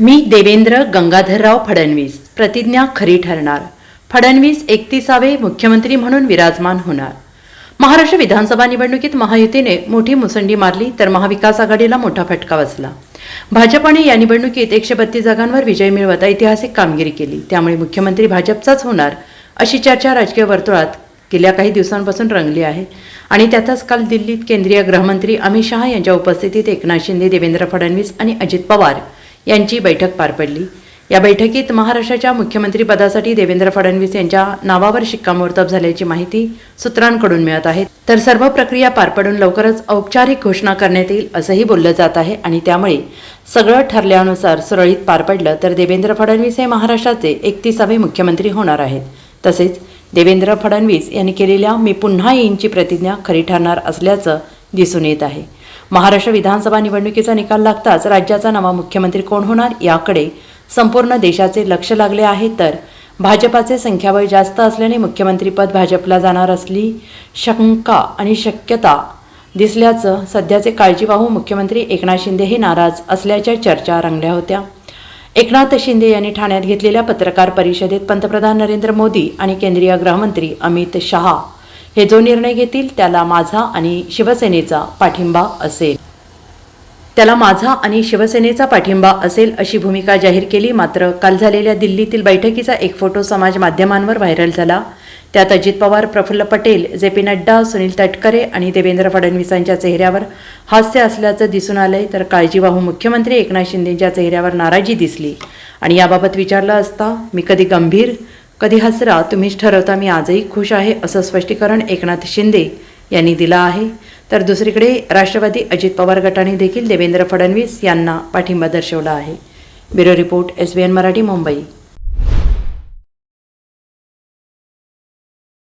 मी देवेंद्र गंगाधरराव फडणवीस प्रतिज्ञा खरी ठरणार. फडणवीस 31वे मुख्यमंत्री म्हणून विराजमान होणार. महाराष्ट्र विधानसभा निवडणुकीत महायुतीने मोठी मुसंडी मारली तर महाविकास आघाडीला मोठा फटका बसला. भाजपने या निवडणुकीत 132 जागांवर विजय मिळवत ऐतिहासिक कामगिरी केली. त्यामुळे मुख्यमंत्री भाजपचाच होणार अशी चर्चा राजकीय वर्तुळात गेल्या काही दिवसांपासून रंगली आहे. आणि त्यातच काल दिल्लीत केंद्रीय गृहमंत्री अमित शहा यांच्या उपस्थितीत एकनाथ शिंदे, देवेंद्र फडणवीस आणि अजित पवार यांची बैठक पार पडली. या बैठकीत महाराष्ट्राच्या मुख्यमंत्रीपदासाठी देवेंद्र फडणवीस यांच्या नावावर शिक्कामोर्तब झाल्याची माहिती सूत्रांकडून मिळत आहे. तर सर्व प्रक्रिया पार पडून लवकरच औपचारिक घोषणा करण्यात येईल असंही बोललं जात आहे. आणि त्यामुळे सगळं ठरल्यानुसार सुरळीत पार पडलं तर देवेंद्र फडणवीस हे महाराष्ट्राचे 31वे मुख्यमंत्री होणार आहेत. तसेच देवेंद्र फडणवीस यांनी केलेल्या मी पुन्हा येईनची प्रतिज्ञा खरी ठरणार असल्याचं दिसून येत आहे. महाराष्ट्र विधानसभा निवडणुकीचा निकाल लागताच राज्याचा नवा मुख्यमंत्री कोण होणार याकडे संपूर्ण देशाचे लक्ष लागले आहे. तर भाजपाचे संख्याबळ जास्त असल्याने मुख्यमंत्रीपद भाजपला जाणार असली शंका आणि शक्यता दिसल्याचं सध्याचे काळजीवाहू मुख्यमंत्री एकनाथ शिंदे हे नाराज असल्याच्या चर्चा रंगल्या होत्या. एकनाथ शिंदे यांनी ठाण्यात घेतलेल्या पत्रकार परिषदेत पंतप्रधान नरेंद्र मोदी आणि केंद्रीय गृहमंत्री अमित शहा हे जो निर्णय घेतील त्याला माझा आणि शिवसेनेचा पाठिंबा असेल अशी भूमिका जाहीर केली. मात्र काल झालेल्या दिल्लीतील बैठकीचा एक फोटो समाज माध्यमांवर व्हायरल झाला. त्यात अजित पवार, प्रफुल्ल पटेल, जे.पी. नड्डा, सुनील तटकरे आणि देवेंद्र फडणवीसांच्या चेहऱ्यावर हास्य असल्याचं दिसून आलंय. तर काळजीवाहू मुख्यमंत्री एकनाथ शिंदेंच्या चेहऱ्यावर नाराजी दिसली. आणि याबाबत विचारलं असता मी कधी गंभीर कधी हसरा, तुम्हीच ठरवता, मी आजही खुश आहे असं स्पष्टीकरण एकनाथ शिंदे यांनी दिलं आहे. तर दुसरीकडे राष्ट्रवादी अजित पवार गटाने देखील देवेंद्र फडणवीस यांना पाठिंबा दर्शवला आहे. Bureau report, SBN Marathi, Mumbai.